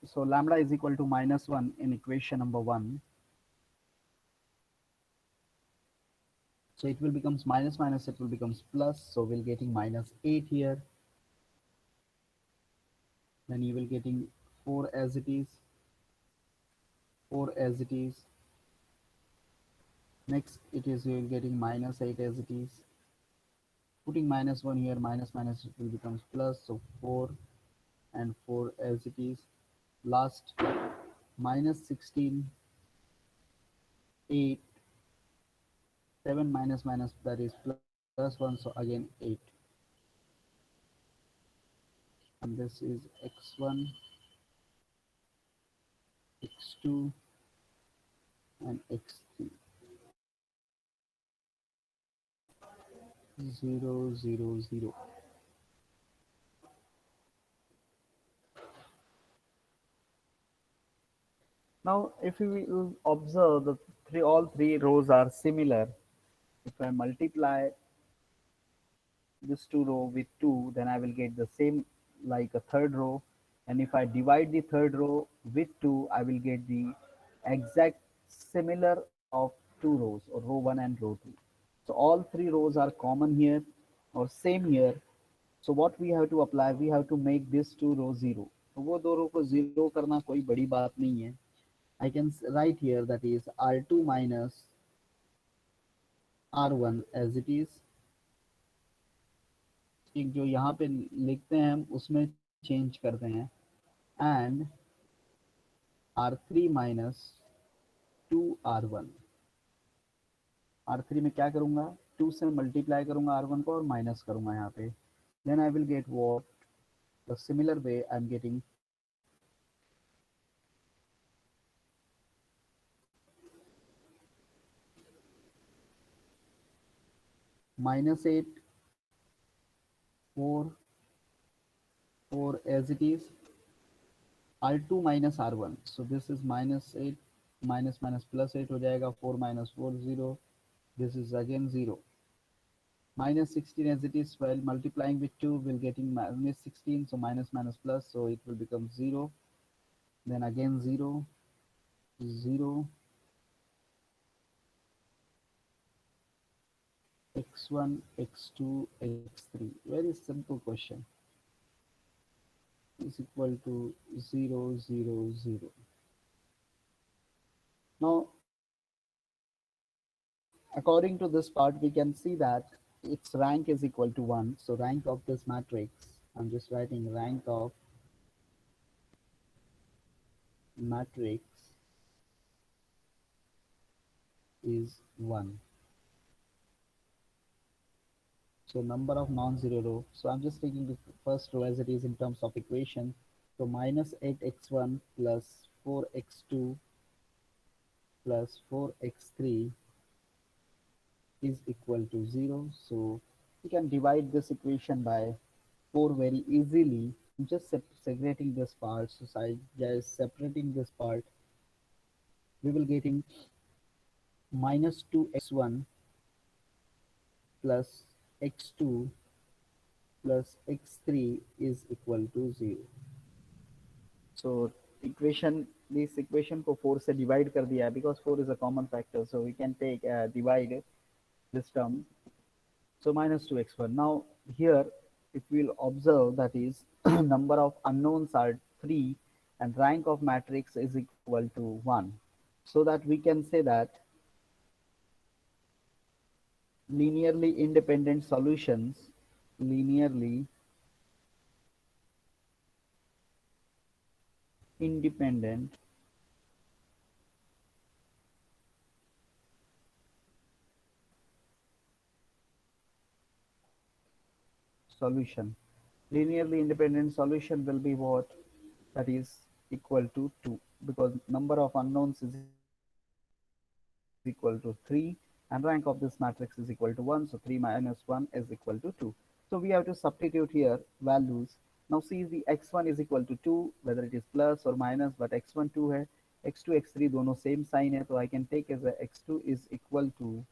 So lambda is equal to -1 in equation number 1. So it will becomes minus minus, it will becomes plus. So we'll getting -8 here. Then you will getting 4 as it is, 4 as it is. Next it is you will getting -8 as it is. Putting -1 here, minus minus, it will becomes plus. So 4 and 4 as it is. Last -16, 8, 7 minus minus, that is plus 1. So again 8. And this is x1, x2, and x3. 0, 0, 0. Now, if we will observe the all three rows are similar. If I multiply this two row with 2, then I will get the same like a third row. And if I divide the third row with 2, I will get the exact similar of two rows, or row 1 and row 2. So all three rows are common here or same here. So what we have to apply, we have to make this two row 0. तो वो दो रो को 0 करना कोई बड़ी बात नहीं है. I can write here that is R2 minus R1 as it is. एक जो यहाँ पे लिखते हैं हम उसमें चेंज करते हैं. And R3 minus 2R1. R3 में क्या करूँगा, 2 से मल्टीप्लाई करूँगा R1 को और माइनस करूँगा यहाँ पे. Then I will get what the similar way I am getting -8, 4, 4 as it is. R2 minus R1. So this is -8, minus minus plus 8 हो जाएगा. 4 minus 4, 0. This is again 0. -16 as it is, while multiplying with 2 we'll getting -16. So minus minus plus, so it will become 0. Then again 0, 0, x1, x2, x3. Very simple question. Is equal to 0, 0, 0. Now, according to this part, we can see that its rank is equal to 1. So rank of this matrix, I'm just writing rank of matrix is 1. So number of non-zero row. So I'm just taking the first row as it is in terms of equation. So -8x1 plus 4x2 plus 4x3 is equal to 0. So we can divide this equation by 4 very easily. I'm just segregating this part. So just separating this part, we will getting -2x1 plus x2 plus x3 is equal to 0. So equation, this equation को 4 से divide कर दिया है because 4 is a common factor. So we can take divide this term. So -2x1. Now here, if we'll observe, that is number of unknowns are 3 and rank of matrix is equal to 1. So that we can say that linearly independent solutions, linearly independent solution, linearly independent solution will be what? That is equal to 2, because number of unknowns is equal to 3 and rank of this matrix is equal to 1. So 3 minus 1 is equal to 2. So we have to substitute here values. Now see, the x1 is equal to 2, whether it is plus or minus, but x1 2 है, x2 x3 दोनों same sign है, तो I can take as a x2 is equal to,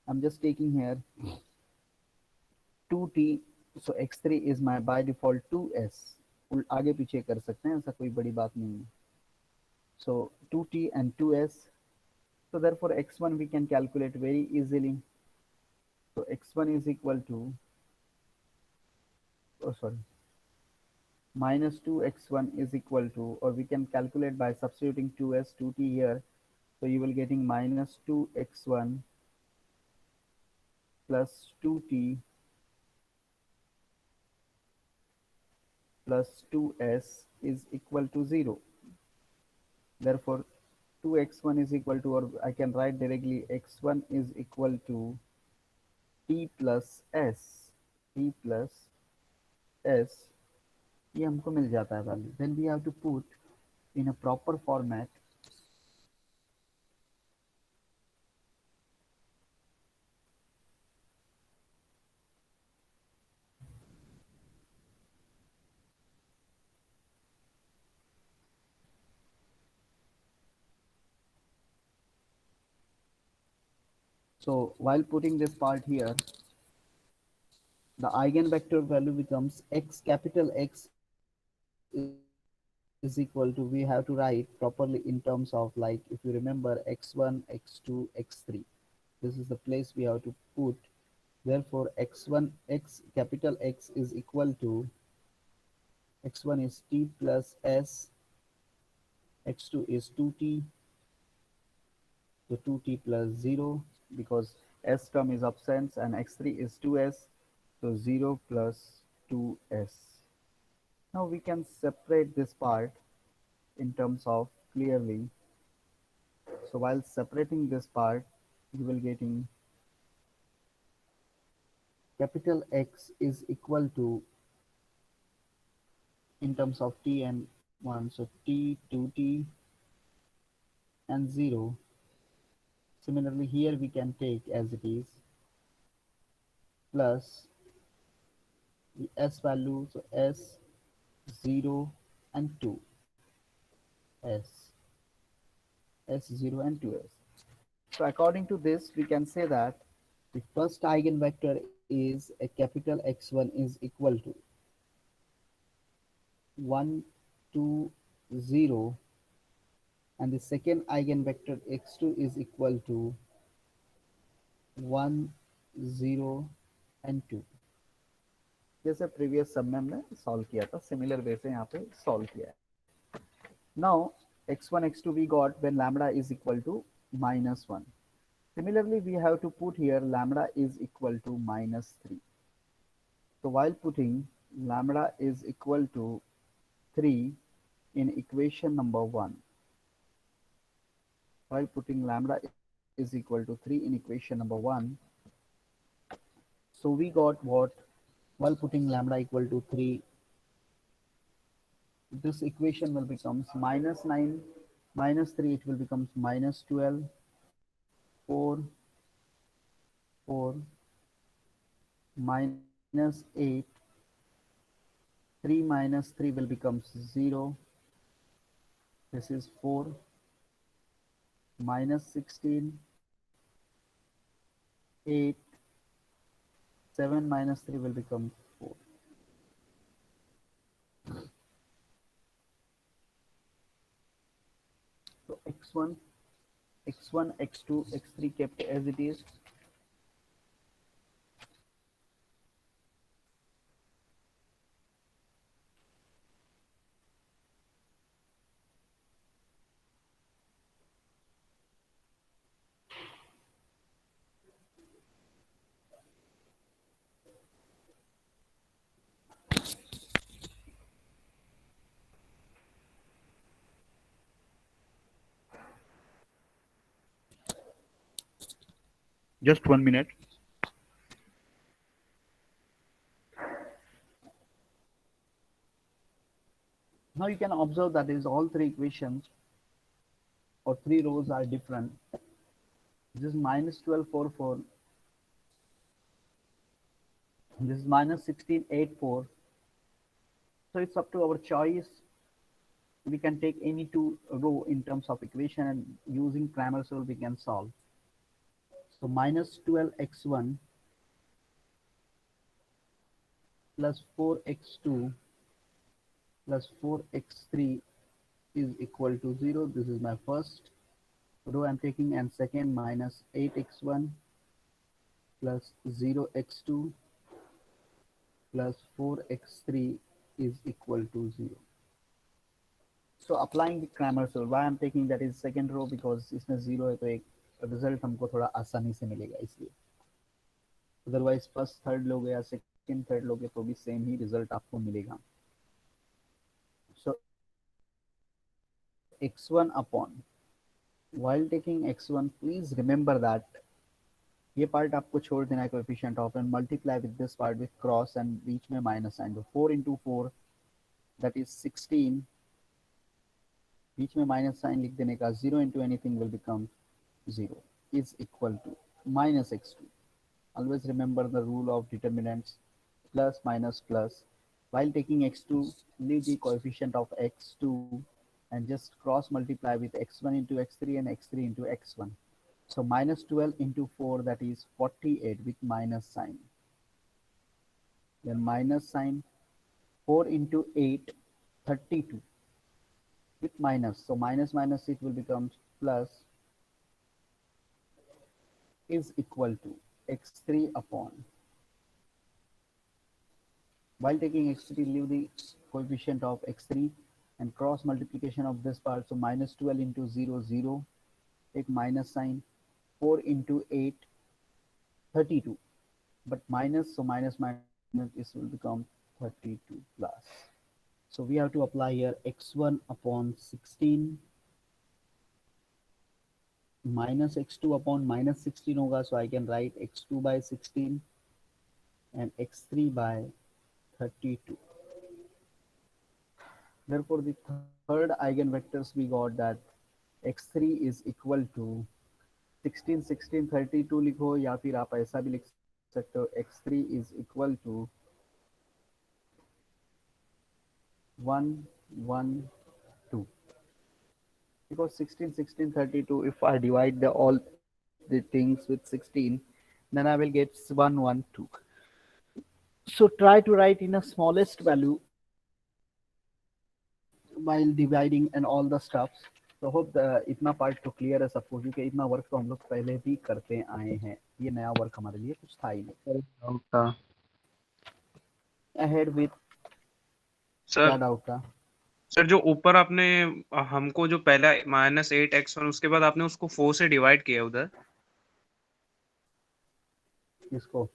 I'm just taking here 2t. So x3 is my by default 2s. आगे पीछे कर सकते हैं, ऐसा कोई बड़ी बात नहीं है. So 2t and 2s. So therefore x1 we can calculate very easily. So x1 is equal to, oh sorry, minus 2x1 is equal to, or we can calculate by substituting 2s 2t here. So you will getting minus 2x1 plus 2t plus 2s is equal to 0. Therefore 2x1 is equal to, or I can write directly, x1 is equal to t plus s. T plus s, ये हमको मिल जाता है value. Then we have to put in a proper format. So while putting this part here, the eigenvector value becomes x, capital X is equal to, we have to write properly in terms of, like, if you remember, x1, x2, x3. This is the place we have to put. Therefore x1, x, capital X is equal to, x1 is t plus s, x2 is 2t, so 2t plus 0, because s term is absent, and x3 is 2s, so 0 plus 2s. Now we can separate this part in terms of clearly. So while separating this part, you will getting capital X is equal to, in terms of t and 1, so t, 2t and 0. Similarly here we can take as it is, plus the s value, so s 0 and 2, s s0 and 2s. So according to this, we can say that the first eigenvector is a capital X1 is equal to 1, 2, 0, and the second eigenvector x2 is equal to 1, 0 and 2. जैसे previous सब में हमने solve किया था, similar way से यहाँ पे solve किया है. Now x1 x2 we got when lambda is equal to minus 1. Similarly we have to put here lambda is equal to minus 3. So while putting lambda is equal to 3 in equation number 1, while putting lambda is equal to 3 in equation number 1, so we got what? While putting lambda equal to 3, this equation will becomes minus 9, minus 3, it will becomes minus 12, 4, 4, minus 8, 3 minus 3 will becomes 0, this is 4, minus 16, 8, 7 minus 3 will become 4. So x1, x1, x2, x3 kept as it is. Just 1 minute. Now you can observe that is all three equations or three rows are different. This is minus 12, 4, 4. This is minus 16, 8, 4. So it's up to our choice. We can take any two row in terms of equation, and using Cramer's rule we can solve. So minus 12x1 plus 4x2 plus 4x3 is equal to 0. This is my first row I'm taking, and second minus 8x1 plus 0x2 plus 4x3 is equal to 0. So applying the Cramer's rule, why I'm taking that is second row, because इसमें 0 है तो एक result हमको थोड़ा आसानी से मिलेगा इसलिए. अदरवाइज फर्स्ट थर्ड लोगे या सेकंड थर्ड लोगे तो भी सेम ही रिजल्ट आपको मिलेगा. So x1 upon, while taking x1 please remember that ये पार्ट आपको छोड़ देना है coefficient of, and multiply with this part with cross and बीच में माइनस साइन. तो 4 into 4 दैट इज 16, बीच में माइनस साइन लिख देने का, 0 into anything will become 0 is equal to minus x2. Always remember the rule of determinants, plus minus plus. While taking x2, leave the coefficient of x2 and just cross multiply with x1 into x3 and x3 into x1. So minus 12 into 4, that is 48 with minus sign. Then minus sign, 4 into 8, 32 with minus. So minus minus it will become plus, is equal to x3 upon. While taking x3, leave the coefficient of x3 and cross multiplication of this part. So minus 12 into 0, 0. Take minus sign. 4 into 8, 32. But minus, so minus minus, this will become 32 plus. So we have to apply here x1 upon 16 minus x2 upon minus 16 hoga. So I can write x2 by 16 and x3 by 32. Therefore, the third eigenvectors we got that x3 is equal to 16 16 32 लिखो, या फिर आप ऐसा भी लिख सकते हो x3 is equal to 1 1 2, because 16 16 32, if I divide all the things with 16, then I will get 1 1 2. So try to write in a smallest value while dividing and all the stuffs. तो होप इतना part तो clear है सबको, क्योंकि इतना work तो हम लोग पहले भी करते आए हैं. ये नया वर्क हमारे लिए कुछ था ही नहीं. डाउट था अहेड विथ, क्या सर. डाउट था? सर जो ऊपर आपने हमको जो पहला -8x1 उसके बाद आपने उसको 4 से डिवाइड किया उधर. इसको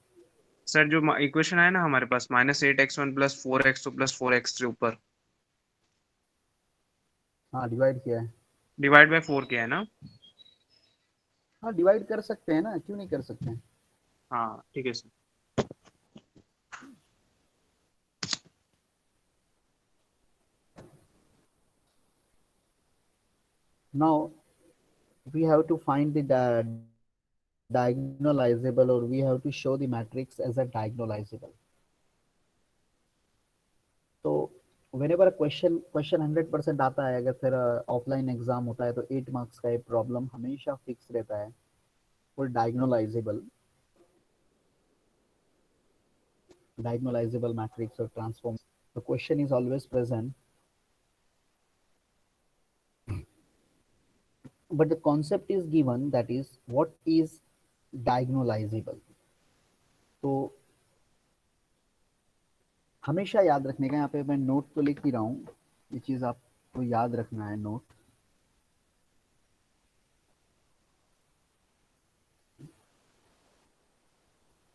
सर जो इक्वेशन है ना हमारे पास -8x1 plus 4x2 plus 4x3 ऊपर हाँ डिवाइड किया है. डिवाइड बाय 4 किया है ना. हाँ डिवाइड कर सकते हैं ना, क्यों नहीं कर सकते हैं. हाँ ठीक है sir. Now we have to find the diagonalizable, or we have to show the matrix as a diagonalizable. तो whenever क्वेश्चन 100% आता है, अगर फिर ऑफलाइन एग्जाम होता है तो 8 मार्क्स का ये प्रॉब्लम हमेशा फिक्स रहता है for diagonalizable matrix or transform. The question is always present, but the concept is given, that is what is diagonalizable. तो हमेशा याद रखने का, यहाँ पे मैं नोट तो लिख ही रहा हूँ, ये चीज आपको याद रखना है. Note,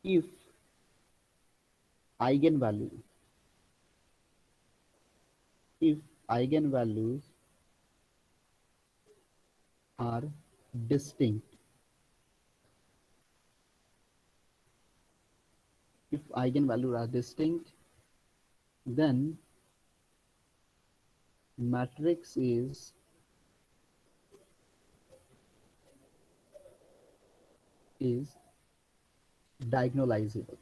if eigenvalue if eigenvalues are distinct, if eigenvalues are distinct, then matrix is diagonalizable.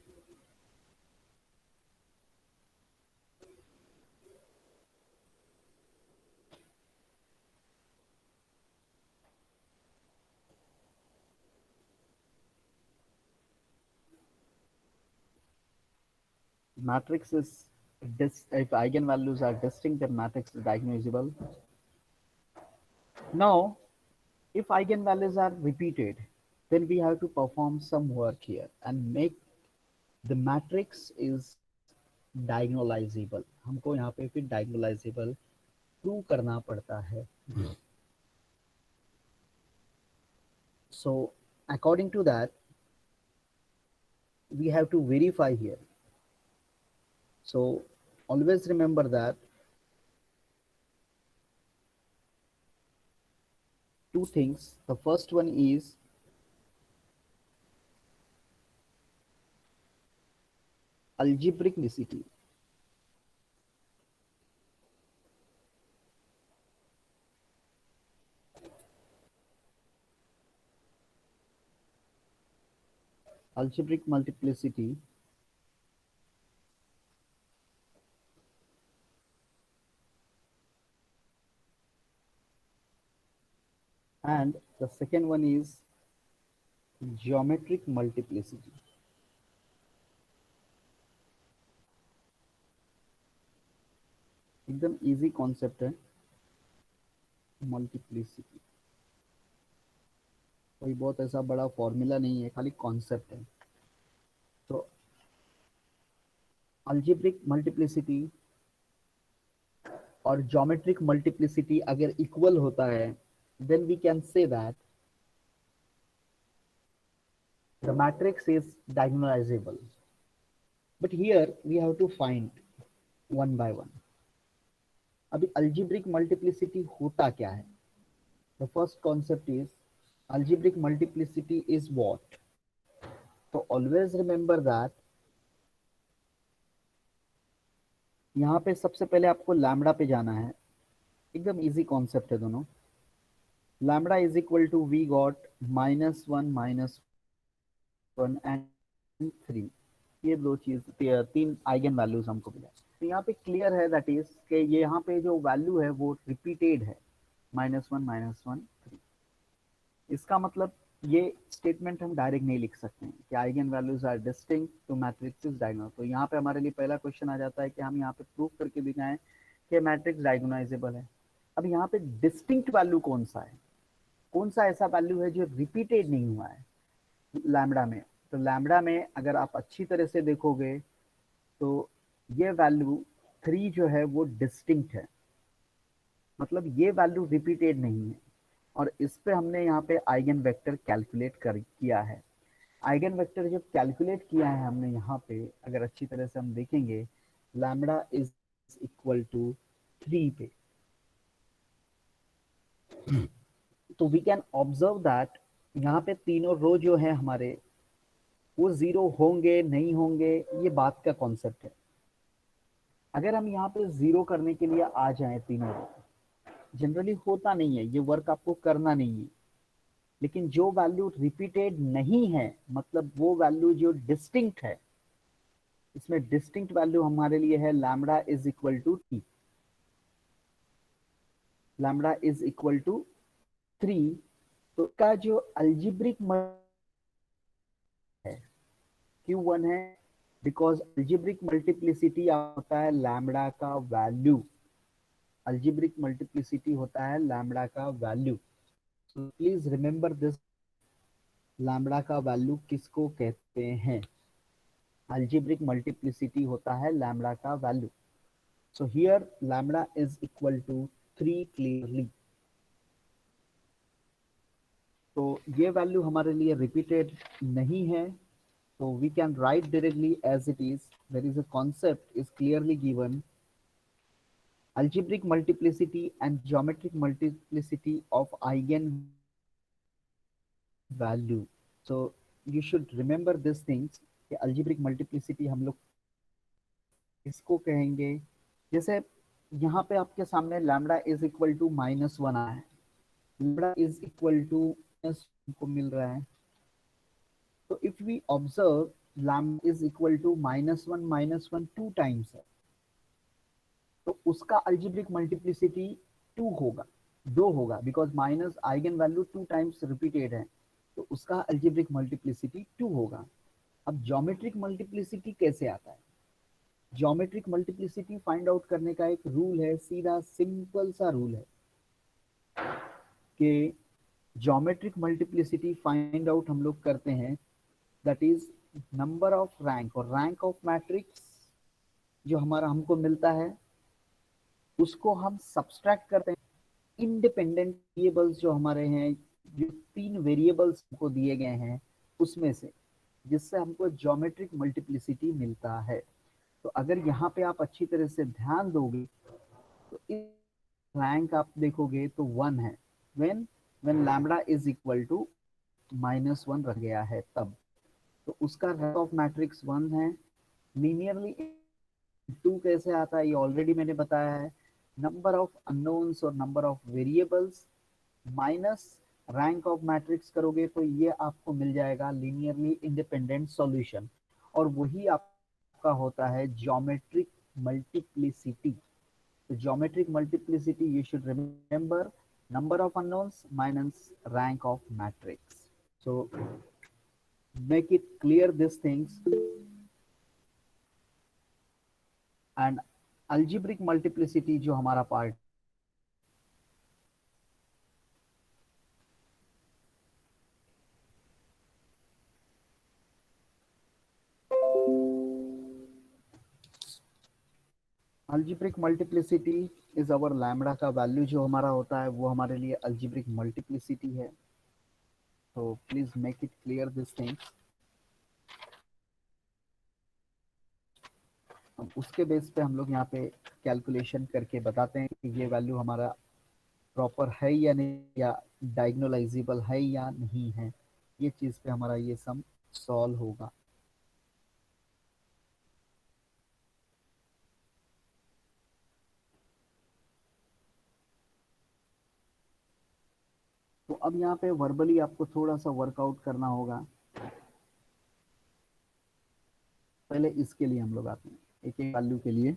Matrix is if eigenvalues are distinct, then matrix is diagnosable. Now, if eigenvalues are repeated, then we have to perform some work here and make the matrix is diagonalizable. हमको यहाँ पे फिर diagonalizable prove करना पड़ता है. So according to that, we have to verify here. So always remember that two things. The first one is algebraic multiplicity. Algebraic multiplicity and the second one is geometric multiplicity. एकदम easy concept है multiplicity. कोई बहुत ऐसा बड़ा formula नहीं है, खाली concept है. तो अल्जेब्रिक मल्टीप्लिसिटी और ज्योमेट्रिक मल्टीप्लिसिटी अगर इक्वल होता है, then we can say that the matrix is diagonalizable. But here we have to find one by one. अभी algebraic multiplicity होता क्या है? The first concept is algebraic multiplicity is what? So always remember that यहाँ पे सबसे पहले आपको lambda पे जाना है. एकदम इजी कॉन्सेप्ट है दोनों. Lambda is equal to we got -1 and 3. ये दो चीज, तीन आइगन वैल्यूज हमको मिला. तो यहाँ पे क्लियर है दैट इज कि ये यहाँ पे जो वैल्यू है वो रिपीटेड है -1 3. इसका मतलब ये स्टेटमेंट हम डायरेक्ट नहीं लिख सकते हैं कि eigen values are distinct to matrix is diagonal. तो यहाँ पे हमारे लिए पहला क्वेश्चन आ जाता है कि हम यहाँ पे प्रूव करके दिखाएं कि मैट्रिक्स डायगोनाइजेबल है. अब यहाँ पे डिस्टिंक्ट वैल्यू कौन सा है, कौन सा ऐसा वैल्यू है जो रिपीटेड नहीं हुआ है लैम्बडा में. तो लैम्बडा में अगर आप अच्छी तरह से देखोगे तो ये वैल्यू 3 जो है वो डिस्टिंक्ट है, मतलब ये वैल्यू रिपीटेड नहीं है. और इस पे हमने यहाँ पे आइगन वेक्टर कैलकुलेट किया है. आइगन वेक्टर जब कैलकुलेट किया है हमने यहाँ पे, अगर अच्छी तरह से हम देखेंगे लैम्बडा इज इक्वल टू 3 पे, तो वी कैन ऑब्जर्व दैट यहाँ पे तीनों रो जो है हमारे वो 0 होंगे नहीं होंगे, ये बात का कॉन्सेप्ट है. अगर हम यहाँ पे 0 करने के लिए आ जाएं तीनों रो, जनरली होता नहीं है, ये वर्क आपको करना नहीं है. लेकिन जो वैल्यू रिपीटेड नहीं है, मतलब वो वैल्यू जो डिस्टिंक्ट है, इसमें डिस्टिंक्ट वैल्यू हमारे लिए है lambda is equal to 3. Lambda is equal to 3. तो का जो अल्जेब्रिक है Q1 है, बिकॉज अल्जेब्रिक मल्टीप्लिसिटी होता है लैम्बडा का वैल्यू. अल्जेब्रिक मल्टीप्लिसिटी होता है लैम्बडा का value. So please remember this, lambda का वैल्यू किसको कहते हैं? अल्जेब्रिक मल्टीप्लिसिटी होता है लैम्बडा का value. So here lambda is equal to 3 clearly. तो ये वैल्यू हमारे लिए रिपीटेड नहीं है, so we can write directly as it is. There is a concept is clearly given, algebraic multiplicity and geometric multiplicity of eigen value. So you should remember these things कि algebraic multiplicity हम लोग इसको कहेंगे. जैसे यहाँ पे आपके सामने लैम्बडा इज इक्वल टू -1 आया है, लैम्बडा इज इक्वल टू को मिल रहा है. तो if we observe lambda is equal to -1 2 times है, तो उसका अल्जेब्रिक मल्टीप्लिसिटी 2 होगा, 2 होगा, because minus eigen value 2 times repeated है, तो उसका अल्जेब्रिक मल्टीप्लिसिटी 2 होगा. अब ज्योमेट्रिक मल्टीप्लिसिटी कैसे आता है? ज्योमेट्रिक मल्टीप्लिसिटी फाइंड आउट करने का एक रूल है, सीधा सिंपल सा रूल है कि ज्योमेट्रिक मल्टीप्लिसिटी फाइंड आउट हम लोग करते हैं, that is number of rank, और रैंक ऑफ मैट्रिक्स जो हमारा हमको मिलता है उसको हम सब्सट्रैक्ट करते हैं इंडिपेंडेंट वेरिएबल्स जो हमारे हैं, जो 3 वेरिएबल्स को दिए गए हैं उसमें से, जिससे हमको ज्योमेट्रिक मल्टीप्लिसिटी मिलता है। तो अगर यहाँ पे आप अच्छी तरह से ध्यान दोगे तो इस रैंक आप देखोगे तो 1 है, when when lambda is equal to -1 रह गया है तब, तो उसका रैंक ऑफ मैट्रिक्स 1 है। लीनियरली 2 कैसे आता है ये ऑलरेडी मैंने बताया है, नंबर ऑफ अननोन्स और number of variables minus rank of matrix करोगे तो ये आपको मिल जाएगा लीनियरली इंडिपेंडेंट सॉल्यूशन, और वही आपका होता है ज्योमेट्रिक मल्टीप्लिसिटी। तो geometric multiplicity you should remember number of unknowns minus rank of matrix. So make it clear these things. And algebraic multiplicity जो हमारा part, algebraic multiplicity is our lambda का value जो हमारा होता है वो हमारे लिए algebraic multiplicity है। तो please make it clear this things. अब उसके बेस पे हम लोग यहाँ पे कैलकुलेशन करके बताते हैं कि ये वैल्यू हमारा प्रॉपर है या नहीं, या डायगोनलाइजेबल है या नहीं है, ये चीज पे हमारा ये सम सॉल्व होगा। तो अब यहाँ पे वर्बली आपको थोड़ा सा वर्कआउट करना होगा। पहले इसके लिए हम लोग आते हैं एक एक वैल्यू के लिए।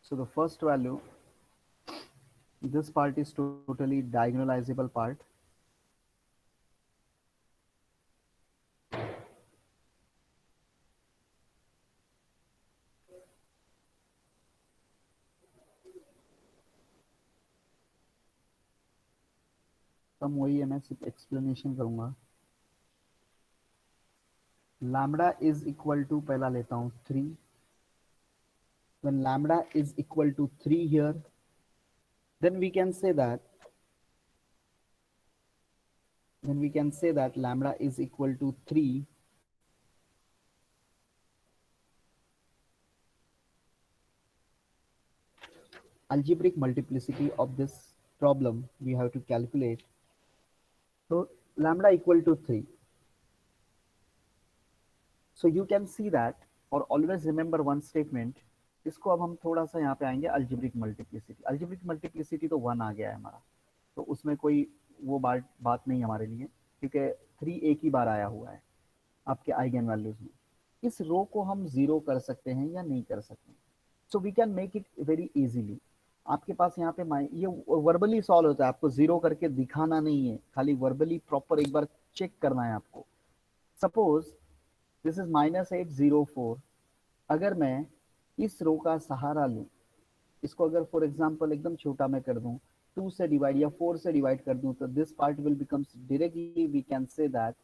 So the first value, this part is totally diagonalizable part. तब वही है, मैं सिर्फ एक्सप्लेनेशन करूंगा। लैम्बडा इज इक्वल टू, पहला लेता हूं 3। When lambda is equal to 3 here, then we can say that lambda is equal to 3 algebraic multiplicity of this problem we have to calculate. So lambda equal to 3. So you can see that, or always remember one statement. इसको अब हम थोड़ा सा यहाँ पे आएंगे algebraic multiplicity. algebraic multiplicity तो 1 आ गया है हमारा, तो उसमें कोई वो बात नहीं हमारे लिए, क्योंकि 3 एक ही बार आया हुआ है आपके आइगन वैल्यूज में। इस रो को हम 0 कर सकते हैं या नहीं कर सकते, so we can make it very easily. आपके पास यहाँ पे ये वर्बली सॉल्व होता है, आपको 0 करके दिखाना नहीं है, खाली वर्बली प्रॉपर एक बार चेक करना है आपको। Suppose this is -804। अगर मैं इस रो का सहारा लूं, इसको अगर फॉर एग्जांपल एकदम छोटा मैं कर दूं, 2 से डिवाइड या 4 से डिवाइड कर दूं, तो this part will becomes directly we can say that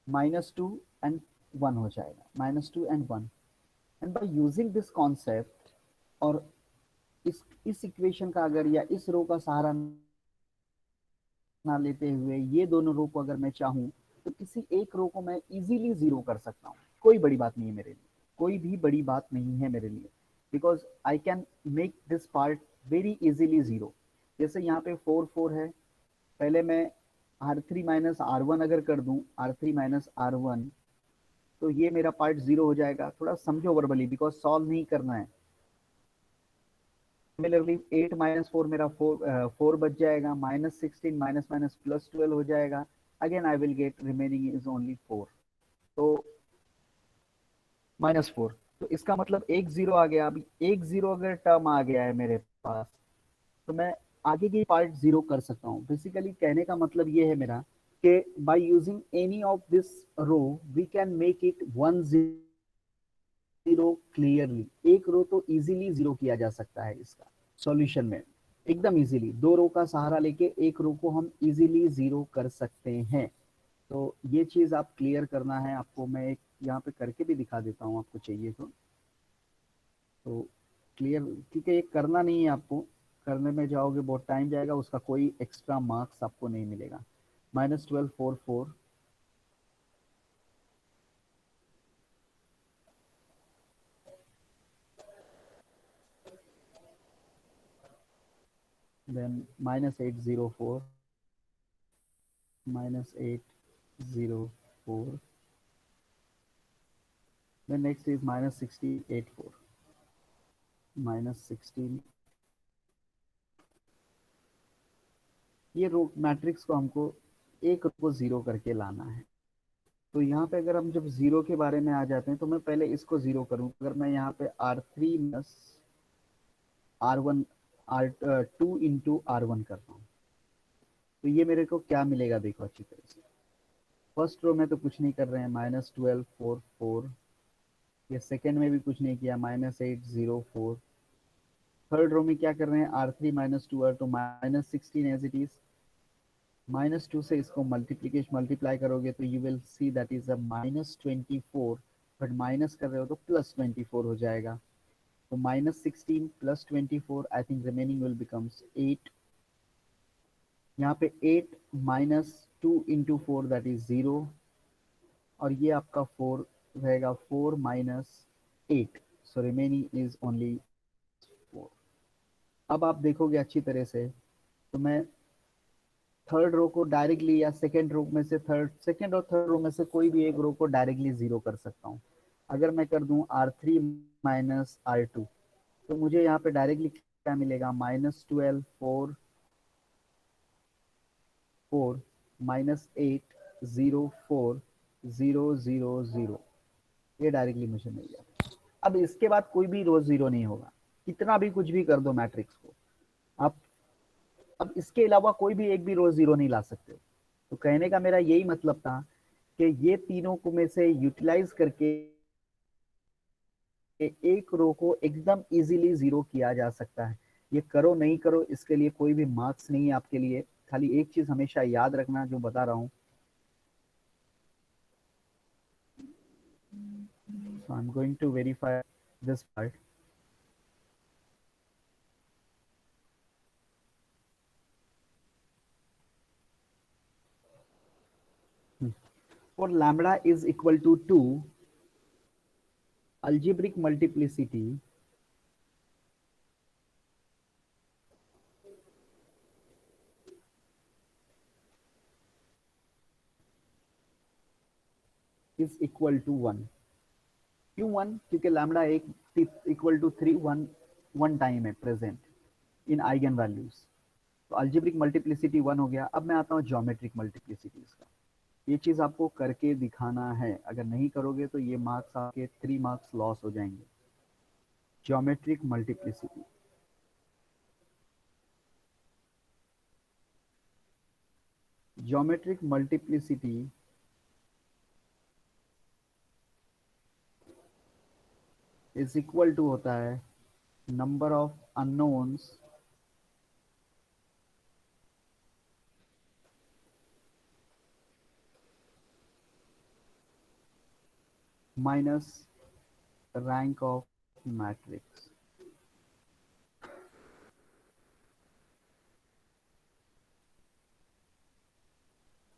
-2 and 1 हो जाएगा, -2 and 1। And by using this concept, और इस इक्वेशन का अगर, या इस रो का सहारा ना लेते हुए ये दोनों रो को अगर मैं चाहूं, तो किसी एक रो को मैं इजीली 0 कर सकता हूं। कोई बड़ी बात नहीं है मेरे लिए, कोई भी बड़ी बात नहीं है मेरे लिए, because I can make this part very easily 0। जैसे यहाँ पे 4 4 है, पहले मैं R3 माइनस R1 अगर कर दूं, R3 माइनस R1, तो ये मेरा पार्ट 0 हो जाएगा। थोड़ा समझो वर्बली, बिकॉज सॉल्व नहीं करना है। सिमिलरली 8 माइनस 4 मेरा 4 बच जाएगा, -16 माइनस माइनस +12 हो जाएगा। Again I will gate remaining is only 4, तो -4। तो इसका मतलब एक 0 आ गया। अभी एक 0 अगर टर्म आ गया है मेरे पास, तो मैं आगे की पार्ट 0 कर सकता हूँ। बेसिकली कहने का मतलब ये है मेरा कि by using any of this row we can make it 1 0 clearly. एक रो तो इजीली जीरो किया जा सकता है इसका सॉल्यूशन में, एकदम इजीली। दो रो का सहारा लेके एक रो को हम इजीली जीरो कर सकते हैं। तो ये चीज आप क्लियर करना है आपको। मैं एक यहाँ पे करके भी दिखा देता हूँ आपको चाहिए तो क्लियर, क्योंकि ये करना नहीं है आपको, करने में जाओगे बहुत टाइम जाएगा, उसका कोई एक्स्ट्रा मार्क्स आपको नहीं मिलेगा। -12 4 4, then -8 0 4, -8 0 4, then next is -16 8 4, -16। ये रो मैट्रिक्स को हमको एक रो को जीरो करके लाना है। तो यहाँ पे अगर हम जब जीरो के बारे में आ जाते हैं तो मैं पहले इसको जीरो करूँ। अगर मैं यहाँ पे R3 plus R1 R2 into R1 करता हूँ तो ये मेरे को क्या मिलेगा, देखो अच्छी तरह से। फर्स्ट रो में तो कुछ नहीं कर रहे हैं, -12 4 4। ये सेकेंड में भी कुछ नहीं किया, -8 0 4। थर्ड रो में क्या कर रहे हैं, R3 -2 तो -16 एज इट इज। -2 से इसको मल्टीप्लाई करोगे तो you will see that is a -24, but minus कर रहे हो तो +24 हो जाएगा। तो -16 +24, I think remaining will becomes 8। यहाँ पे 8 -2 इंटू 4 दैट इज 0, और ये आपका 4 रहेगा, 4 -8, सो रिमेनिंग इज ओनली 4। अब आप देखोगे अच्छी तरह से तो मैं थर्ड रो को डायरेक्टली या सेकेंड रो में से सेकेंड और थर्ड रो में से कोई भी एक रो को डायरेक्टली जीरो कर सकता हूँ। अगर मैं कर दूं R3 -R2 तो मुझे यहाँ पे डायरेक्टली क्या मिलेगा, -12 4 4 -8 0 4 0 0 0, ये डायरेक्टली मुझे मिल गया। अब इसके बाद कोई भी रो जीरो नहीं होगा, कितना भी कुछ भी कर दो मैट्रिक्स को आप। अब इसके अलावा कोई भी एक भी रो जीरो नहीं ला सकते। तो कहने का मेरा यही मतलब था कि ये तीनों को में से यूटिलाइज करके एक रो को एकदम इजीली जीरो किया जा सकता है। ये करो नहीं करो इसके लिए कोई भी मार्क्स नहीं है आपके लिए, खाली एक चीज हमेशा याद रखना जो बता रहा हूं। So I'm going to verify this part. For lambda is equal to 2, algebraic multiplicity is equal to 1। क्यों 1? क्योंकि लैम्बडा एक इक्वल टू 3 1 टाइम है प्रेजेंट इन आइगन वैल्यूज। तो अल्जेब्रिक मल्टीप्लिसिटी 1 हो गया। अब मैं आता हूँ ज्योमेट्रिक मल्टीप्लिसिटी का। ये चीज आपको करके दिखाना है, अगर नहीं करोगे तो ये मार्क्स आपके 3 मार्क्स लॉस हो जाएंगे। Geometric multiplicity, geometric multiplicity is equal to होता है number of unknowns minus rank of matrix.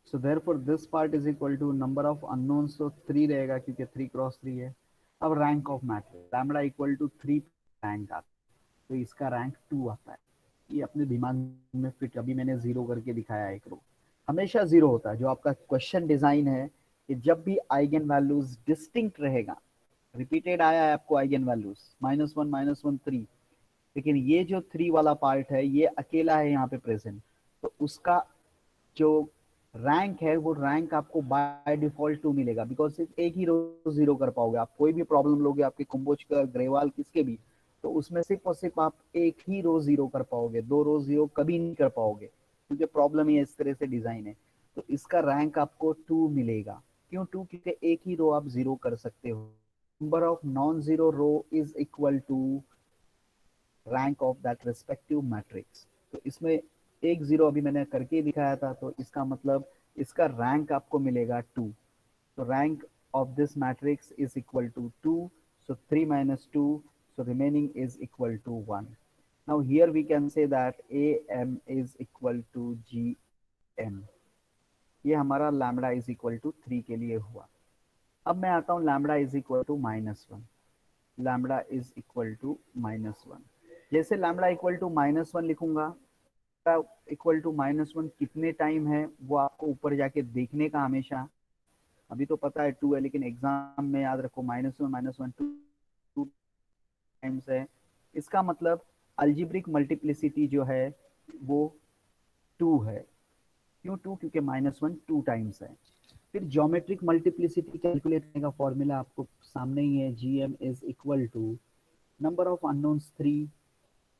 So therefore this part is equal to number of unknowns, तो 3 रहेगा क्योंकि 3 क्रॉस 3 है। अब rank of matrix, lambda equal to 3 rank आता है, तो इसका रैंक 2 आता है। ये अपने दिमाग में फिट, अभी मैंने जीरो करके दिखाया। एक रो हमेशा जीरो होता है। जो आपका क्वेश्चन डिजाइन है कि जब भी आइगन वैल्यूज डिस्टिंक्ट रहेगा, रिपीटेड आया है आपको आइगन वैल्यूज -1 -1 3, लेकिन ये जो 3 वाला पार्ट है ये अकेला है यहाँ पे प्रेजेंट, तो उसका जो रैंक है वो रैंक आपको बाय डिफॉल्ट 2 मिलेगा, बिकॉज सिर्फ एक ही रो जीरो कर पाओगे आप। कोई भी प्रॉब्लम लोगे आपके कुंभोज का, ग्रेवाल, किसके भी, तो उसमें सिर्फ और सिर्फ आप एक ही रो जीरो कर पाओगे, 2 रो जीरो कभी नहीं कर पाओगे, क्योंकि प्रॉब्लम ही इस तरह से डिजाइन है। तो इसका रैंक आपको 2 मिलेगा। क्यों 2? क्योंकि एक ही रो आप 0 कर सकते हो। Number of non zero row is equal to rank of that respective matrix. तो इसमें एक 0 अभी मैंने करके दिखाया था, तो इसका मतलब इसका रैंक आपको मिलेगा 2। So rank of this matrix is equal to 2. So 3 minus 2. So remaining is equal to 1. Now here we can say that AM is equal to GM. ये हमारा lambda is equal to 3 के लिए हुआ। अब मैं आता हूँ lambda is equal to -1. lambda is equal to -1। जैसे lambda equal to -1 लिखूंगा, इक्वल टू -1 कितने टाइम है वो आपको ऊपर जाके देखने का हमेशा। अभी तो पता है 2 है, लेकिन एग्जाम में याद रखो -1 2 टाइम्स है। इसका मतलब अल्जीब्रिक मल्टीप्लिसिटी जो है वो 2 है। क्यों 2? क्योंकि -1 2 टाइम्स है। फिर ज्योमेट्रिक मल्टीप्लिसिटी कैलकुलेट करने का फॉर्मूला आपको सामने ही है, GM is equal to number of unknowns 3।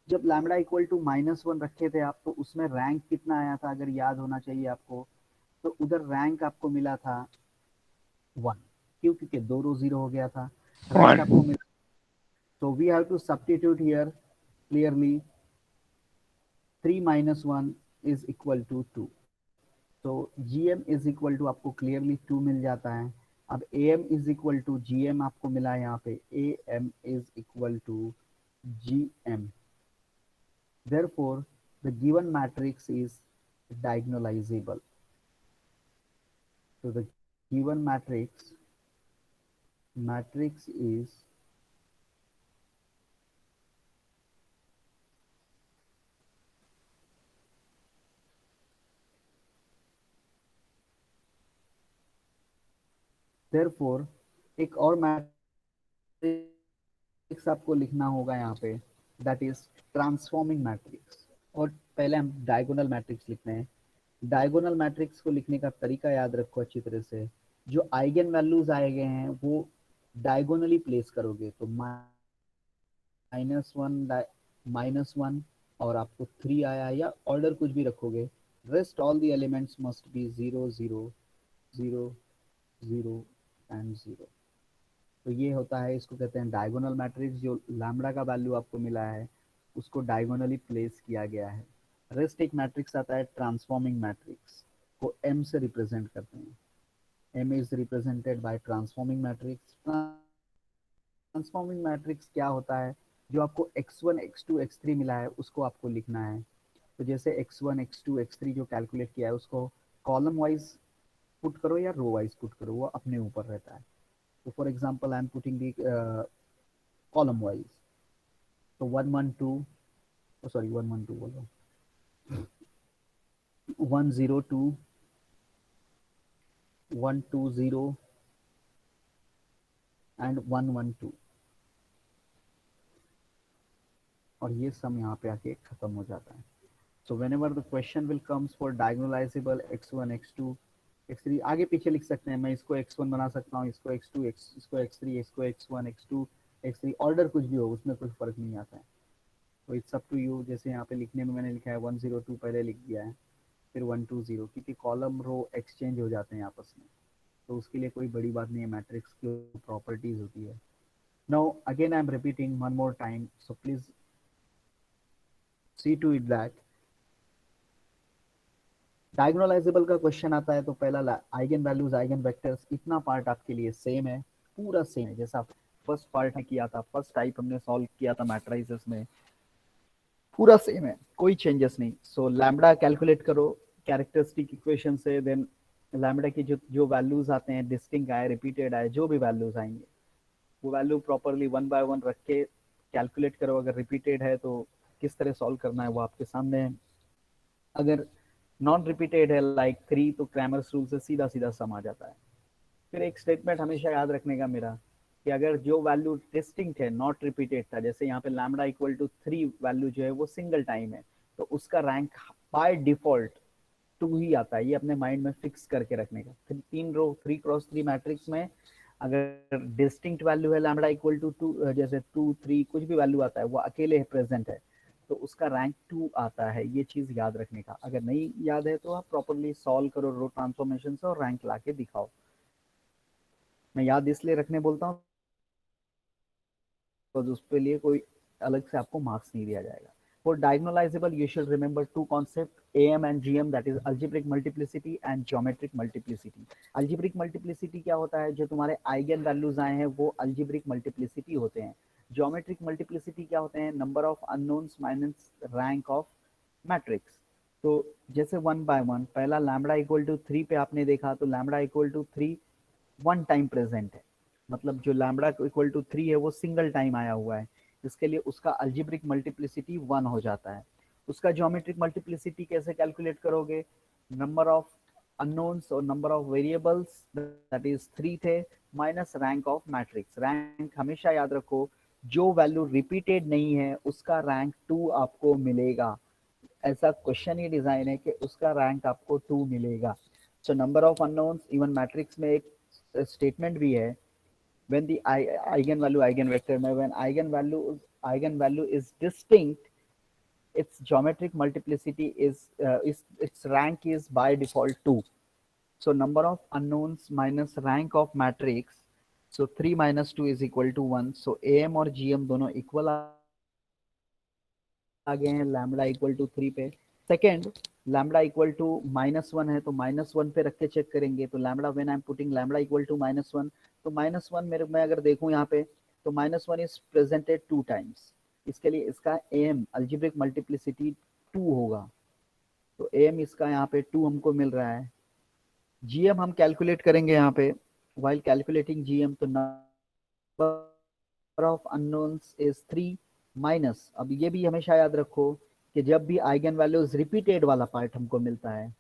जब लैम्बडा इक्वल टू -1 रखे थे आप, तो उसमें रैंक कितना आया था अगर याद होना चाहिए आपको, तो उधर रैंक आपको मिला था 1। क्यों? क्योंकि 2 रो 0 हो गया था। रैंक आपको मिला, so we have to substitute here clearly 3 minus 1 is equal to 2। so GM is equal to आपको clearly 2 मिल जाता है। अब AM is equal to GM आपको मिला है यहाँ पे, AM is equal to GM। therefore the given matrix is diagonalizable। so the given matrix is therefore एक और मैट्रिक्स आपको लिखना होगा यहाँ पे, दैट इज ट्रांसफॉर्मिंग मैट्रिक्स। और पहले हम डायगोनल मैट्रिक्स लिखते हैं। डायगोनल मैट्रिक्स को लिखने का तरीका याद रखो अच्छी तरह से। जो आइगन वैल्यूज आए गए हैं वो डायगोनली प्लेस करोगे, तो -1 और आपको 3 आया, या ऑर्डर कुछ भी रखोगे, rest all the elements must be 0 0 0 0 and 0। तो ये होता है, इसको कहते हैं डायगोनल मैट्रिक्स। जो लैम्बडा का वैल्यू आपको मिला है उसको डायगोनली प्लेस किया गया है। रेस्ट एक मैट्रिक्स आता है ट्रांसफॉर्मिंग मैट्रिक्स, को M से रिप्रेजेंट करते हैं। M is represented by transforming matrix. Transforming matrix क्या होता है? जो आपको x1 x2 x3 मिला है उसको आपको लिखना है। तो जैसे x1 x2 x3 जो कैलकुलेट किया है उसको कॉलम वाइज पुट करो या रो वाइज पुट करो, वो अपने ऊपर रहता है। So for example, I am putting the column wise. So 112, oh sorry, 112 बोलो, 102, 120 and 112। और ये सम यहाँ पे आके खत्म हो जाता है। So whenever the question will comes for diagonalizable x1 x2 x3, आगे पीछे लिख सकते हैं। मैं इसको x1 बना सकता हूँ, इसको x2 इसको x3, इसको x1 x2 x3, ऑर्डर कुछ भी हो उसमें कुछ फर्क नहीं आता है। तो इट्स अप टू यू। जैसे यहाँ पे लिखने में मैंने लिखा है 102 पहले लिख दिया है, फिर 120, क्योंकि कॉलम रो एक्सचेंज हो जाते हैं आपस में, तो उसके लिए कोई बड़ी बात नहीं है। मैट्रिक्स की प्रॉपर्टीज होती है। Now again I am repeating one more time, so please see to it that diagonalizable का क्वेश्चन आता है तो पहला आइगन वैल्यूज आइगन वेक्टर्स, इतना पार्ट आपके लिए सेम है, पूरा सेम है जैसा फर्स्ट पार्ट में किया था। फर्स्ट टाइप हमने सॉल्व किया था मैट्राइजेस में, पूरा सेम है, कोई चेंजेस नहीं। सो लैम्बडा कैलकुलेट करो कैरेक्टरिस्टिक इक्वेशन से, देन लैम्बडा की जो वैल्यूज आते हैं, डिस्टिंक्ट आए, रिपीटेड आए, जो भी वैल्यूज आएंगे वो वैल्यू प्रॉपरली 1 बाय 1 रख के कैलकुलेट करो। अगर रिपीटेड है तो किस तरह सॉल्व करना है वो आपके सामने है। अगर नॉन रिपीटेड है लाइक 3, तो क्रैमर्स रूल से सीधा सीधा सम आ जाता है। फिर एक स्टेटमेंट हमेशा याद रखने का मेरा, कि अगर जो वैल्यू डिस्टिंक्ट है, नॉट रिपीटेड था, जैसे यहाँ पे लैम्बडा इक्वल टू 3 वैल्यू जो है वो सिंगल टाइम है, तो उसका रैंक बाय डिफॉल्ट 2 ही आता है। ये अपने माइंड में फिक्स करके रखने का। 3 रो 3 क्रॉस 3 मैट्रिक्स में अगर डिस्टिंक्ट वैल्यू है लैम्बडा इक्वल टू 2, जैसे 2 3 कुछ भी वैल्यू आता है वो अकेले प्रेजेंट है, तो उसका रैंक 2 आता है। ये चीज़ याद रखने का, अगर नहीं याद है तो आप प्रॉपरली सॉल्व करो रो ट्रांसफॉर्मेशन से और रैंक ला के दिखाओ। मैं याद इसलिए रखने बोलता हूँ तो उसके लिए कोई अलग से आपको मार्क्स नहीं दिया जाएगा। For diagonalizable, you should remember two concepts, AM and GM, that is algebraic multiplicity and geometric multiplicity. Algebraic multiplicity क्या होता है, जो तुम्हारे आइगन वैल्यूज आए हैं वो algebraic multiplicity होते हैं। Geometric multiplicity क्या होते हैं, number of unknowns minus rank of matrix. तो जैसे 1 by 1, पहला लैम्बडा इक्वल टू 3 पे आपने देखा तो lambda equal to 3 one time present है, मतलब जो लैम्बडा इक्वल टू 3 है वो सिंगल टाइम आया हुआ है, इसके लिए उसका अल्जेब्रिक मल्टीप्लिसिटी 1 हो जाता है। उसका ज्योमेट्रिक मल्टीप्लिसिटी कैसे कैलकुलेट करोगे, नंबर ऑफ अननोन्स और number of variables that is 3 थे minus rank of matrix. Rank हमेशा याद रखो, जो वैल्यू रिपीटेड नहीं है उसका रैंक 2 आपको मिलेगा। ऐसा क्वेश्चन ही डिजाइन है कि उसका रैंक आपको 2 मिलेगा। So number of unknowns, even matrix में एक स्टेटमेंट भी है, when the eigenvalue eigenvector में when eigenvalue is distinct, its geometric multiplicity is its rank is by default 2. So number of unknowns minus rank of matrix, so 3 minus 2 is equal to 1. So am और gm दोनों equal आ गए हैं lambda equal to 3 पे। Second, lambda equal to -1 है तो -1 पे रख के चेक करेंगे, तो lambda when I am putting lambda equal to -1, तो -1 मेरे मैं अगर देखूं यहाँ पे तो -1 इज प्रेजेंटेड 2 टाइम्स, इसके लिए इसका एम अल्जेब्रिक मल्टीप्लिसिटी 2 होगा। तो एम इसका यहाँ पे 2 हमको मिल रहा है। जीएम हम कैलकुलेट करेंगे यहाँ पे, वाइल कैलकुलेटिंग जीएम तो number of unknowns is 3 minus, अब ये भी हमेशा याद रखो कि जब भी आइगन वैल्यूज रिपीटेड वाला पार्ट हमको मिलता है,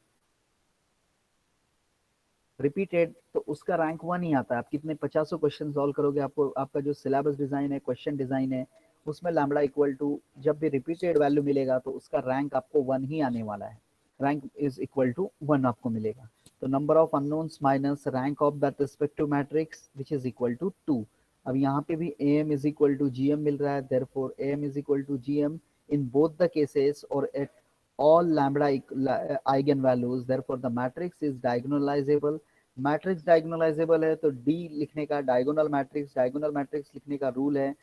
रिपीटेड, तो उसका रैंक 1 ही आता है। आप कितने 50 क्वेश्चन सॉल्व करोगे, आपको आपका जो सिलेबस डिजाइन है, क्वेश्चन डिजाइन है, उसमें लैम्बडा इक्वल टू जब भी रिपीटेड वैल्यू मिलेगा तो उसका रैंक आपको 1 ही आने वाला है, रैंक इज इक्वल टू 1 आपको मिलेगा। तो number of unknowns minus rank of that respective matrix which is equal to 2। अब यहाँ पे भी am is equal to gm मिल रहा है, therefore am is equal to gm in both the cases और at all lambda eigenvalues, therefore the matrix is diagonalizable। Matrix diagonalizable है तो डी लिखने का, डायगोनल मैट्रिक्स लिखने का रूल है,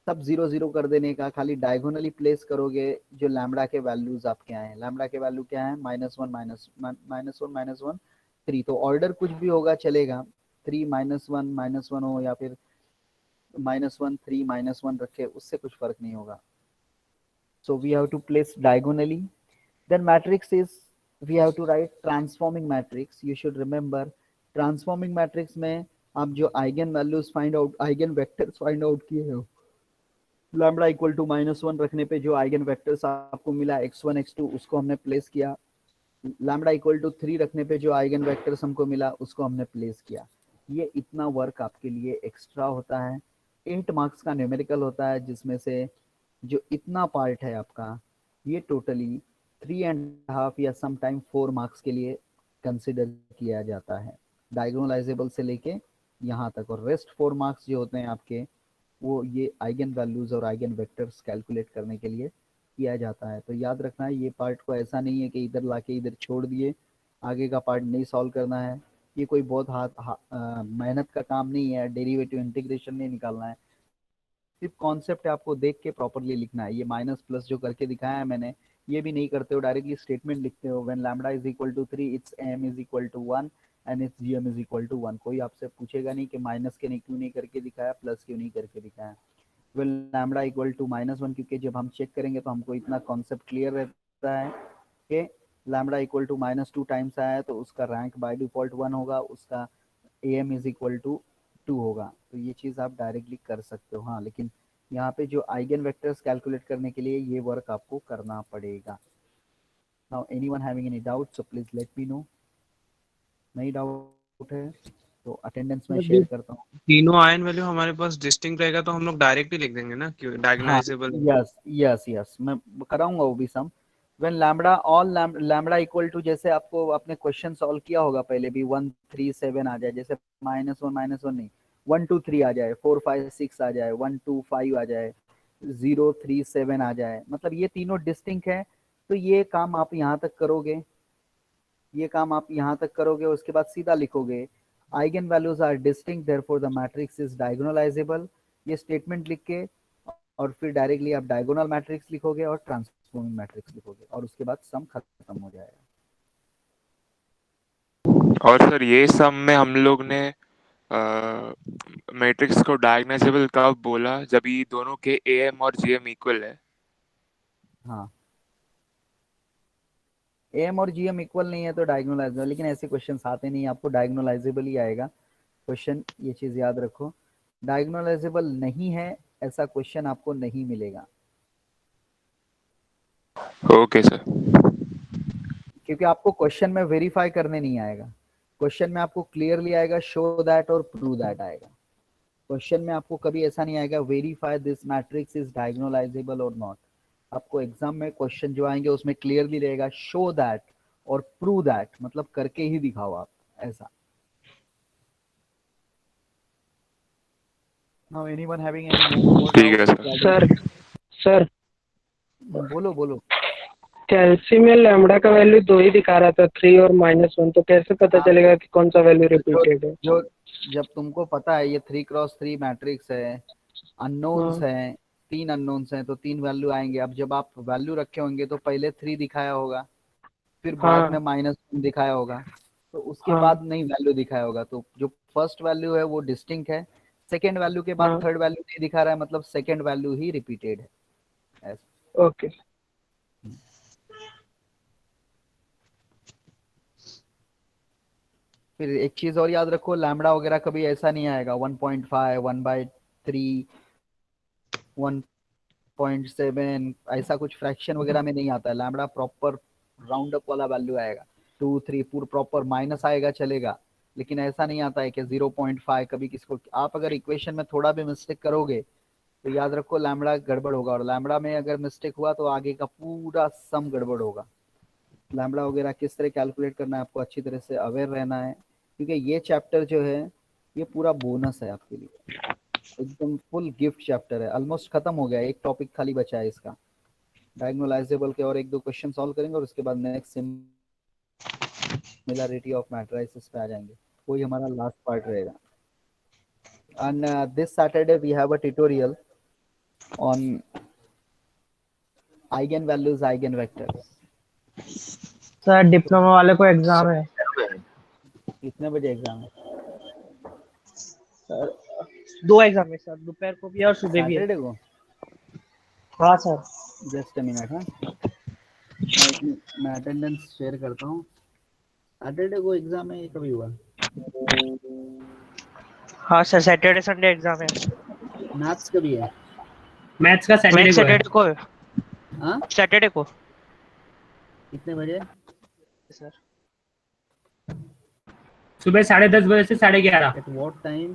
सब 0 0 कर देने का, खाली डायगोनली प्लेस करोगे जो लैम्बडा के वैल्यूज आपके आए हैं। लैम्बडा के वैल्यू क्या है, -1 3, तो ऑर्डर कुछ भी होगा चलेगा, 3 -1 हो या फिर -1 3 -1 रखे, उससे कुछ फर्क नहीं होगा। So we have to place diagonally. Then matrix is, we have to write transforming matrix. You should remember transforming matrix में आप जो eigen values find out, eigen vectors find out किए हो, लैम्बडा इक्वल टू -1 रखने पे जो eigen vectors आपको मिला x1 x2 उसको हमने प्लेस किया, लैम्बडा इक्वल टू 3 रखने पे जो आइगन वेक्टर्स हमको मिला उसको हमने प्लेस किया। ये इतना वर्क आपके लिए एक्स्ट्रा होता है। 8 मार्क्स का न्यूमेरिकल होता है जिसमें से जो इतना पार्ट है आपका, ये टोटली 3.5 या समटाइम 4 मार्क्स के लिए कंसिडर किया जाता है, डायगोनलाइजेबल से लेके यहाँ तक, और रेस्ट 4 मार्क्स जो होते हैं आपके वो ये आइगन वैल्यूज और आइगन वेक्टर्स कैलकुलेट करने के लिए किया जाता है। तो याद रखना है ये पार्ट को, ऐसा नहीं है कि इधर लाके इधर छोड़ दिए, आगे का पार्ट नहीं सॉल्व करना है। ये कोई बहुत मेहनत का काम नहीं है, डेरिवेटिव इंटीग्रेशन नहीं निकालना है, सिर्फ कॉन्सेप्ट आपको देख के प्रॉपरली लिखना है। ये माइनस प्लस जो करके दिखाया है मैंने, ये भी नहीं करते हो, डायरेक्टली स्टेटमेंट लिखते हो, when lambda is equal to 3 it's m is equal to 1 and it's gm is equal to 1। कोई आपसे पूछेगा नहीं कि माइनस के नहीं क्यों नहीं करके दिखाया, प्लस क्यों नहीं करके दिखाया। वेल लैम्बडा इक्वल टू -1, क्योंकि जब हम चेक करेंगे तो हमको इतना कॉन्सेप्ट क्लियर रहता है कि लैम्बडा इक्वल टू -2 टाइम्स आया है तो उसका रैंक बाय डिफॉल्ट 1 होगा, उसका am इज इक्वल टू 2 होगा। तो ये चीज़ आप डायरेक्टली कर सकते हो। हाँ, लेकिन यहाँ पे जो आइगन वेक्टर्स कैलकुलेट करने के लिए ये वर्क आपको करना पड़ेगा। Now anyone having any doubt so please let me know. नहीं डाउट है तो अटेंडेंस में शेयर करता हूँ। तीनों आयन वैल्यू हमारे पास डिस्टिंक्ट रहेगा तो हम लोग डायरेक्ट ही लिख देंगे ना, कि हाँ, डायगोनालाइजेबल। यस मैं कराऊंगा वो भी sum. When lambda all lambda equal to, जैसे आपको आपने क्वेश्चन सॉल्व किया होगा पहले भी, 1 3 7 आ जाए, जैसे -1 नहीं 1 2 3 आ जाए, 4 5 6 आ जाए, 1 2 5 आ जाए, 0 3 7 आ जाए, मतलब ये तीनों डिस्टिंक्ट है, तो ये काम आप यहाँ तक करोगे, ये काम आप यहाँ तक करोगे, उसके बाद सीधा लिखोगे eigen values are distinct therefore the matrix is diagonalizable, ये स्टेटमेंट लिख के और फिर डायरेक्टली आप डायगोनल मैट्रिक्स लिखोगे और ट्रांसफॉर्मिंग मैट्रिक्स लिखोगे और उसके बाद सम खत्म हो जाएगा। और सर ये सम में हम लोग ने मैट्रिक्स को डायगोनाइजेबल कब बोला, जब ये दोनों के एम और जीएम इक्वल है। हाँ, एम और जीएम इक्वल नहीं है तो डायगोनलाइजेबल, लेकिन ऐसे क्वेश्चन आते नहीं, आपको डायगोनलाइजेबल ही आएगा क्वेश्चन, ये चीज याद रखो। डायगोनलाइजेबल नहीं है ऐसा क्वेश्चन आपको नहीं मिलेगा। Okay sir. क्योंकि आपको क्वेश्चन में वेरीफाई करने नहीं आएगा, क्वेश्चन में आपको क्लियरली आएगा शो दैट और प्रूव दैट आएगा। क्वेश्चन में आपको कभी ऐसा नहीं आएगा verify this matrix is diagonalisable और नॉट। आपको एग्जाम में क्वेश्चन जो आएंगे उसमें क्लियरली रहेगा शो दैट और प्रूव दैट, मतलब करके ही दिखाओ आप ऐसा। Now anyone having any more ठीक है डाउट? सर बोलो बोलो। कैल्सी में लैम्बडा का वैल्यू 2 ही दिखा रहा था, 3 और -1, तो कैसे पता चलेगा कि कौन सा वैल्यू रिपीटेड है? जो जब तुमको पता है ये 3x3 मैट्रिक्स है, अननोन्स है, 3 अननोन्स हैं, तो 3 वैल्यू आएंगे। अब जब आप वैल्यू रखे होंगे तो पहले 3 दिखाया होगा, फिर बाद में -1 दिखाया होगा, तो उसके बाद नहीं वैल्यू दिखाया होगा। तो जो फर्स्ट वैल्यू है वो डिस्टिंक्ट है, सेकेंड वैल्यू के बाद थर्ड वैल्यू नहीं दिखा रहा है, मतलब सेकेंड वैल्यू ही रिपीटेड है ऐसा। ओके। फिर एक चीज और याद रखो, लैम्बडा वगैरह कभी ऐसा नहीं आएगा 1.5 1/3 1.7, ऐसा कुछ फ्रैक्शन वगैरह में नहीं आता है। लैम्बडा प्रॉपर राउंड अप वाला वैल्यू आएगा, 2 3 पूरा प्रॉपर, माइनस आएगा चलेगा, लेकिन ऐसा नहीं आता है कि 0.5। कभी किसको आप अगर इक्वेशन में थोड़ा भी मिस्टेक करोगे तो याद रखो लैम्बडा गड़बड़ होगा, और लैम्बडा में अगर मिस्टेक हुआ तो आगे का पूरा सम गड़बड़ होगा। लैम्बडा वगैरह किस तरह कैलकुलेट करना है आपको अच्छी तरह से अवेयर रहना है, क्योंकि ये चैप्टर जो है ये पूरा बोनस है आपके लिए, एकदम फुल गिफ्ट चैप्टर है। ऑलमोस्ट खत्म हो गया, एक टॉपिक खाली बचा है इसका, डायगोनलाइजेबल के और 1-2 क्वेश्चन सॉल्व करेंगे और उसके बाद नेक्स्ट सिमिलरिटी ऑफ मैट्रिसेस पे आ जाएंगे, वही हमारा लास्ट पार्ट रहेगा। And this Saturday we have a tutorial on eigen values, eigen vectors. Sir diploma वाले को एग्जाम है। कितने बजे एग्जाम है? सर 2 एग्जाम है सर, दोपहर को भी और सुबह भी है। सैटरडे को? हाँ सर। जस्ट अ मिनट, हाँ मैं अटेंडेंस शेयर करता हूँ। सैटरडे को एग्जाम है, ये कभी हुआ? हाँ सर, सैटरडे संडे एग्जाम है। मैथ्स कभी है? मैथ्स का सैटरडे को है। हाँ, सैटरडे को। कितने बजे? सर सुबह 10:30 बजे से 11:30। At what time?